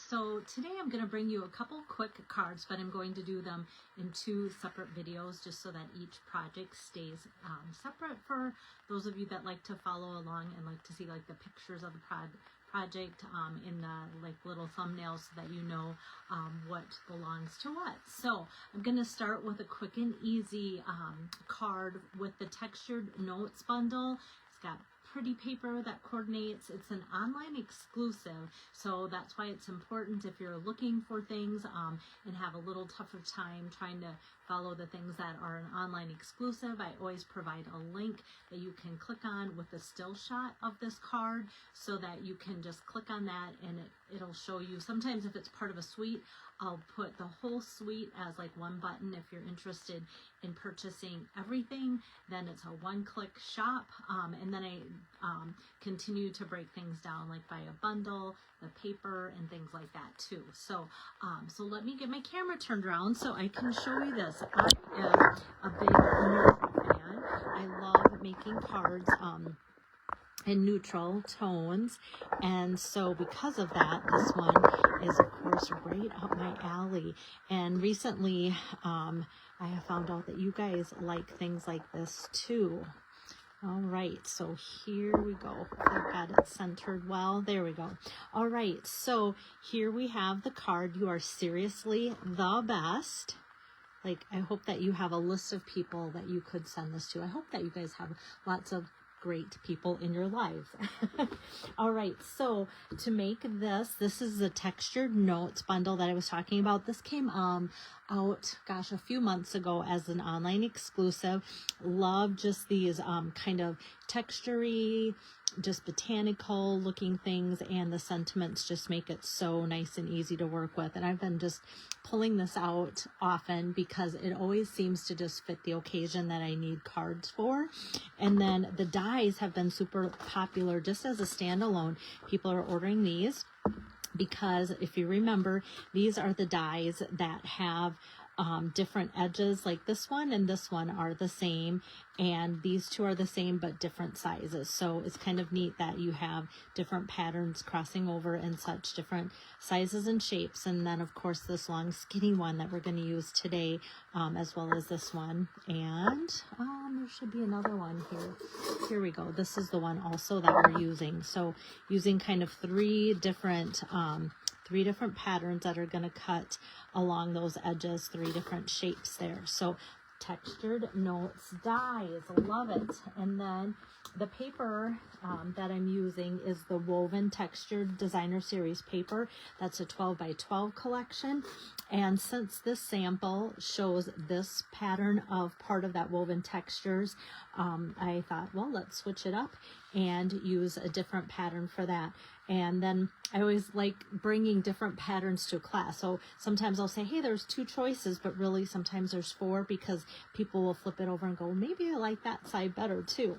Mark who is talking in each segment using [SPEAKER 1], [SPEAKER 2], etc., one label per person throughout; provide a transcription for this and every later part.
[SPEAKER 1] So today I'm going to bring you a couple quick cards, but I'm going to do them in two separate videos just so that each project stays separate for those of you that like to follow along and like to see like the pictures of the project in the like little thumbnails so that you know what belongs to what. So I'm going to start with a quick and easy card with the textured notes bundle. It's got pretty paper that coordinates. It's an online exclusive, so that's why it's important if you're looking for things and have a little tougher time trying to follow the things that are an online exclusive. I always provide a link that you can click on with a still shot of this card so that you can just click on that and it'll show you. Sometimes if it's part of a suite, I'll put the whole suite as like one button. If you're interested in purchasing everything, then it's a one-click shop, and then I continue to break things down like by a bundle, the paper, and things like that too. So so let me get my camera turned around so I can show you this. I am a big neutral fan. I love making cards in neutral tones, and so because of that, this one is of course right up my alley. And recently I have found out that you guys like things like this too. All right, so here we go. I've got it centered well. There we go. All right, so here we have the card. You are seriously the best. Like, I hope that you have a list of people that you could send this to. I hope that you guys have lots of great people in your lives. All right, so to make this is the textured notes bundle that I was talking about. This came out, gosh, a few months ago as an online exclusive. Love just these kind of textury, just botanical looking things, and the sentiments just make it so nice and easy to work with. And I've been just pulling this out often because it always seems to just fit the occasion that I need cards for. And then the dies have been super popular just as a standalone. People are ordering these because if you remember, these are the dies that have different edges. Like this one and this one are the same, and these two are the same but different sizes. So it's kind of neat that you have different patterns crossing over and such, different sizes and shapes. And then of course this long skinny one that we're going to use today, as well as this one. And there should be another one here. Here we go. This is the one also that we're using. So using kind of three different patterns that are going to cut along those edges, three different shapes there. So textured notes dies, love it. And then the paper that I'm using is the Woven Textured Designer Series paper. That's a 12 by 12 collection. And since this sample shows this pattern of part of that woven textures, I thought, well, let's switch it up and use a different pattern for that. And then I always like bringing different patterns to a class. So sometimes I'll say, hey, there's two choices, but really sometimes there's four, because people will flip it over and go, maybe I like that side better too.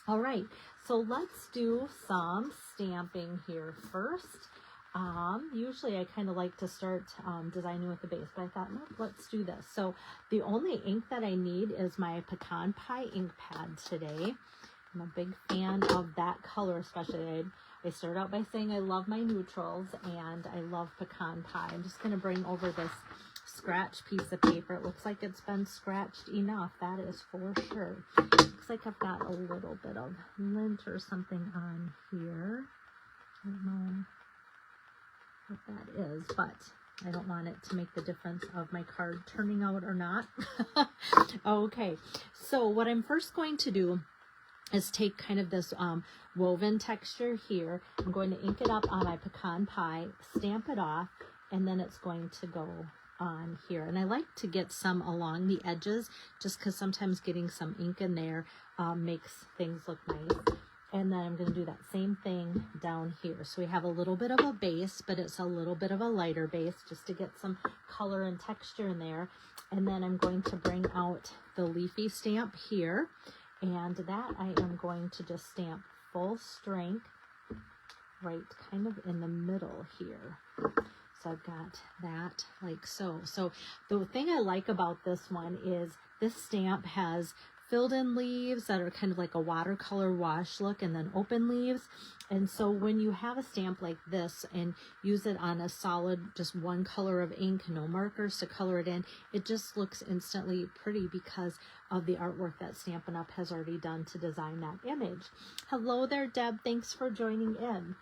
[SPEAKER 1] All right, so let's do some stamping here first. Usually I kind of like to start designing with the base, but I thought, nope, let's do this. So the only ink that I need is my Pecan Pie ink pad today. I'm a big fan of that color, especially. I started out by saying I love my neutrals and I love Pecan Pie. I'm just going to bring over this scratch piece of paper. It looks like it's been scratched enough, that is for sure. Looks like I've got a little bit of lint or something on here. I don't know what that is, but I don't want it to make the difference of my card turning out or not. Okay, so what I'm first going to do is take kind of this woven texture here. I'm going to ink it up on my Pecan Pie, stamp it off, and then it's going to go on here. And I like to get some along the edges just because sometimes getting some ink in there makes things look nice. And then I'm going to do that same thing down here. So we have a little bit of a base, but it's a little bit of a lighter base just to get some color and texture in there. And then I'm going to bring out the leafy stamp here. And that I am going to just stamp full strength right kind of in the middle here. So I've got that like so. So the thing I like about this one is this stamp has filled in leaves that are kind of like a watercolor wash look, and then open leaves. And so when you have a stamp like this and use it on a solid, just one color of ink, no markers to color it in, it just looks instantly pretty because of the artwork that Stampin' Up! Has already done to design that image. Hello there, Deb. Thanks for joining in.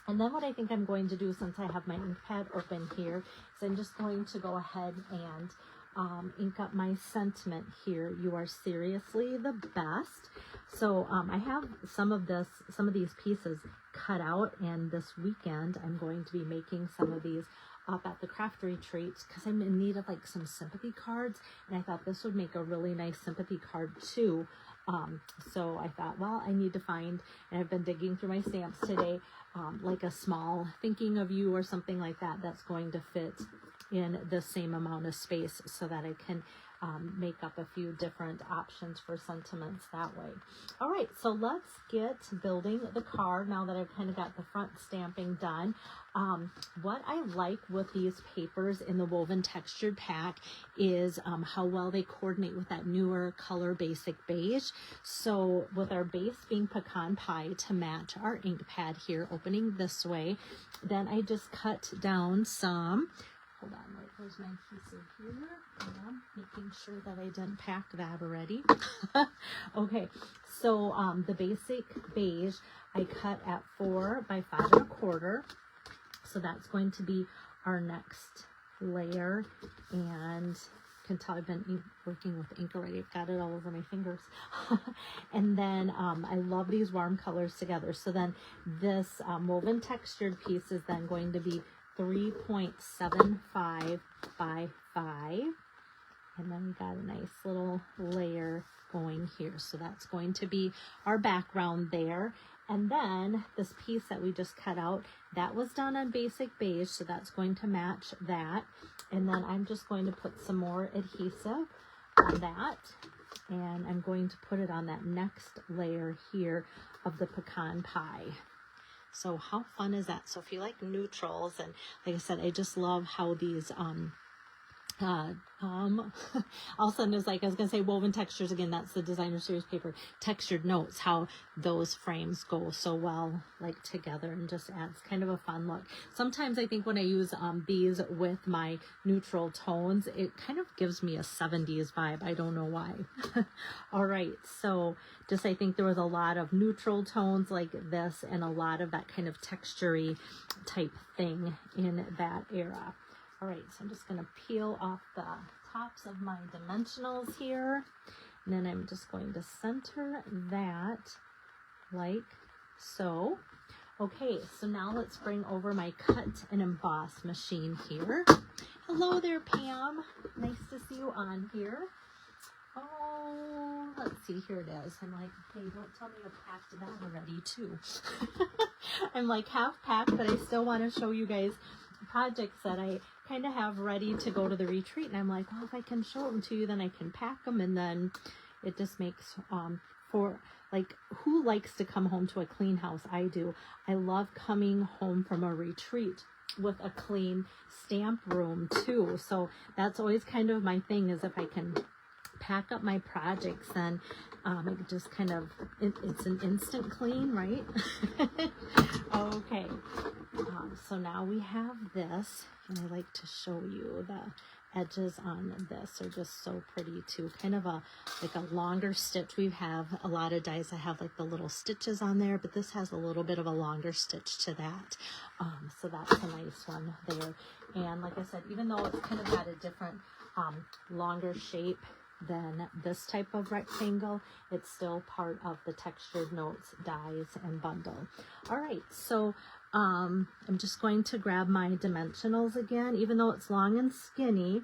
[SPEAKER 1] And then what I think I'm going to do, since I have my ink pad open here, is I'm just going to go ahead and ink up my sentiment here. You are seriously the best. So I have some of these pieces cut out, and this weekend I'm going to be making some of these up at the craft retreats because I'm in need of like some sympathy cards, and I thought this would make a really nice sympathy card too. So I thought, well, I need to find, and I've been digging through my stamps today, like a small thinking of you or something like that that's going to fit in the same amount of space so that I can make up a few different options for sentiments that way. All right, so let's get building the card now that I've kind of got the front stamping done. What I like with these papers in the woven textured pack is how well they coordinate with that newer color basic beige. So with our base being pecan pie to match our ink pad here, opening this way, then I just cut down some, hold on, wait, where's my adhesive here? Making sure that I didn't pack that already. Okay, so the basic beige I cut at 4 by 5 1/4. So that's going to be our next layer, and you can tell I've been working with ink already. I've got it all over my fingers. And then I love these warm colors together. So then this woven textured piece is then going to be 3.75 by 5. And then we got a nice little layer going here. So that's going to be our background there. And then this piece that we just cut out, that was done on basic beige, so that's going to match that. And then I'm just going to put some more adhesive on that. And I'm going to put it on that next layer here of the pecan pie. So how fun is that? So if you like neutrals, and like I said, I just love how these all of a sudden it's like I was gonna say woven textures again. That's the designer series paper textured notes, how those frames go so well like together and just adds kind of a fun look. Sometimes I think when I use these with my neutral tones, it kind of gives me a 70s vibe. I don't know why. All right, so just I think there was a lot of neutral tones like this and a lot of that kind of textury type thing in that era. All right, so I'm just going to peel off the tops of my dimensionals here, and then I'm just going to center that like so. Okay, so now let's bring over my cut and emboss machine here. Hello there, Pam. Nice to see you on here. Oh, let's see, here it is. I'm like, hey, don't tell me you packed that already too. I'm like half packed, but I still want to show you guys projects that I kind of have ready to go to the retreat, and I'm like, well, if I can show them to you, then I can pack them, and then it just makes for like, who likes to come home to a clean house? I do. I love coming home from a retreat with a clean stamp room too. So that's always kind of my thing, is if I can pack up my projects, then it just kind of, it's an instant clean, right? Okay, so now we have this, and I like to show you the edges on this are just so pretty too. Kind of like a longer stitch. We have a lot of dies that have like the little stitches on there, but this has a little bit of a longer stitch to that. So that's a nice one there. And like I said, even though it's kind of got a different longer shape than this type of rectangle, it's still part of the Textured Notes dies and bundle. All right, so I'm just going to grab my dimensionals again. Even though it's long and skinny,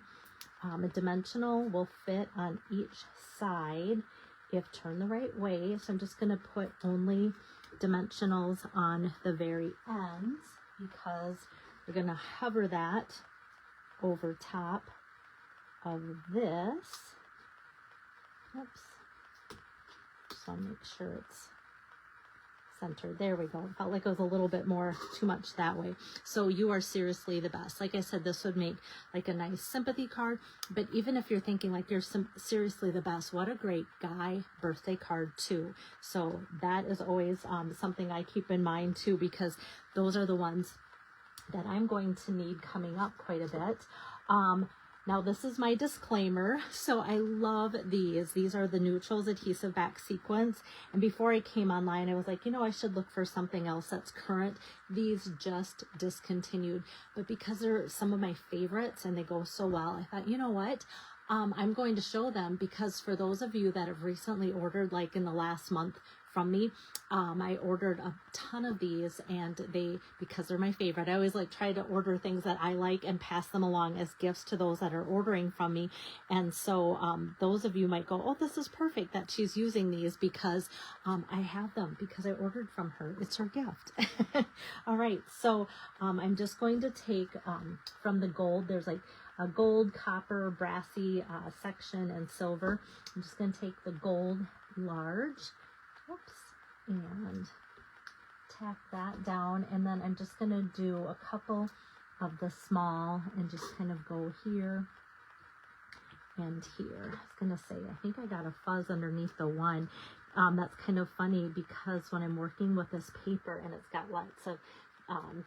[SPEAKER 1] a dimensional will fit on each side if turned the right way. So I'm just going to put only dimensionals on the very ends, because we're going to hover that over top of this. Oops. Just want to make sure it's centered. There we go. It felt like it was a little bit more too much that way. So you are seriously the best. Like I said, this would make like a nice sympathy card. But even if you're thinking like you're seriously the best, what a great guy birthday card too. So that is always something I keep in mind too, because those are the ones that I'm going to need coming up quite a bit. Now this is my disclaimer. So I love these. These are the Neutrals adhesive back sequence. And before I came online, I was like, you know, I should look for something else that's current. These just discontinued, but because they're some of my favorites and they go so well, I thought, you know what? I'm going to show them, because for those of you that have recently ordered, like in the last month from me, I ordered a ton of these, and because they're my favorite, I always like try to order things that I like and pass them along as gifts to those that are ordering from me. And so those of you might go, oh, this is perfect that she's using these, because I have them because I ordered from her. It's her gift. All right, so I'm just going to take from the gold, there's like a gold, copper, brassy section, and silver. I'm just going to take the gold large, and tap that down, and then I'm just going to do a couple of the small and just kind of go here and here. I was going to say, I think I got a fuzz underneath the one. That's kind of funny, because when I'm working with this paper and it's got lots of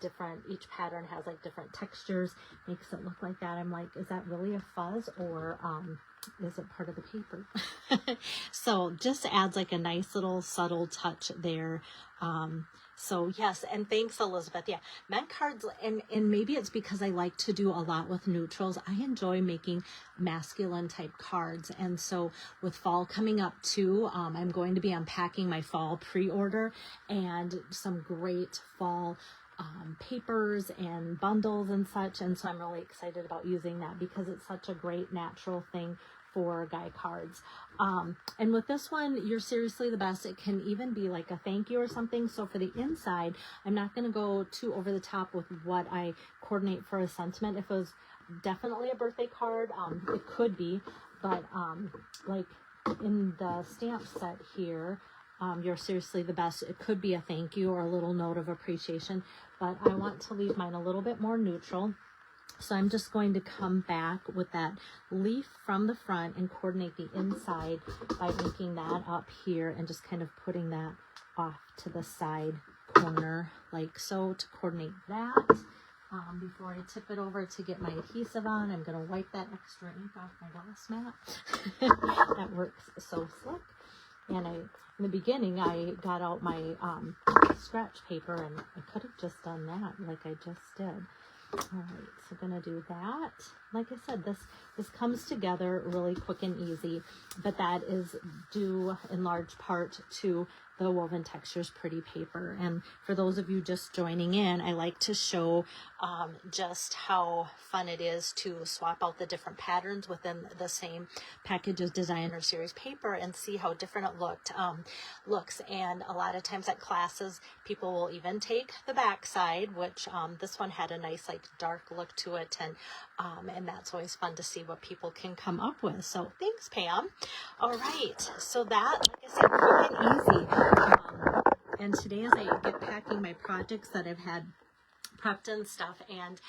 [SPEAKER 1] different, each pattern has like different textures, makes it look like that. I'm like, is that really a fuzz, or is it part of the paper? So just adds like a nice little subtle touch there. So yes, and thanks, Elizabeth. Yeah, men cards, and maybe it's because I like to do a lot with neutrals. I enjoy making masculine type cards, and so with fall coming up too, I'm going to be unpacking my fall pre-order and some great fall papers and bundles and such, and so I'm really excited about using that because it's such a great natural thing for guy cards. And with this one, you're seriously the best. It can even be like a thank you or something. So for the inside, I'm not going to go too over the top with what I coordinate for a sentiment. If it was definitely a birthday card, it could be, but like in the stamp set here, you're seriously the best. It could be a thank you or a little note of appreciation, but I want to leave mine a little bit more neutral. So I'm just going to come back with that leaf from the front and coordinate the inside by inking that up here and just kind of putting that off to the side corner like so to coordinate that. Before I tip it over to get my adhesive on, I'm going to wipe that extra ink off my gloss mat. That works so slick. And in the beginning, I got out my scratch paper, and I could have just done that like I just did. All right, so I'm going to do that. Like I said, this comes together really quick and easy, but that is due in large part to the Woven Textures Pretty Paper. And for those of you just joining in, I like to show just how fun it is to swap out the different patterns within the same package of designer series paper and see how different it looks. And a lot of times at classes, people will even take the back side, which this one had a nice like dark look to it, and that's always fun to see what people can come up with. So thanks, Pam. All right, so that, like I said, quick and easy. And today as I get packing my projects that I've had prepped and stuff, and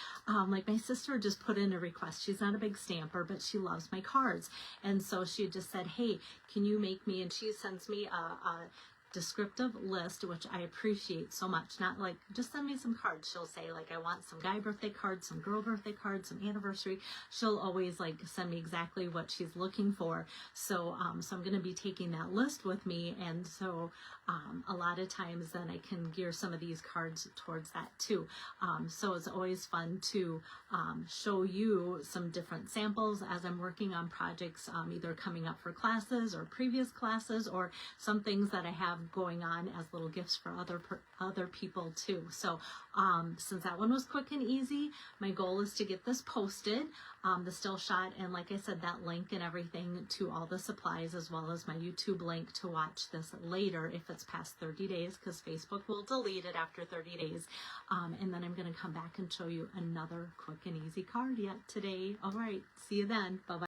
[SPEAKER 1] like my sister just put in a request. She's not a big stamper, but she loves my cards, and so she just said, hey, can you make me, and she sends me a descriptive list, which I appreciate so much. Not like just send me some cards. She'll say like I want some guy birthday cards, some girl birthday cards, some anniversary. She'll always like send me exactly what she's looking for. So so I'm going to be taking that list with me, and so a lot of times then I can gear some of these cards towards that too. So it's always fun to show you some different samples as I'm working on projects, either coming up for classes or previous classes, or some things that I have going on as little gifts for other people too. So since that one was quick and easy, my goal is to get this posted, the still shot, and like I said, that link and everything to all the supplies, as well as my YouTube link to watch this later if it's past 30 days, because Facebook will delete it after 30 days. And then I'm going to come back and show you another quick and easy card yet today. All right, see you then. Bye-bye.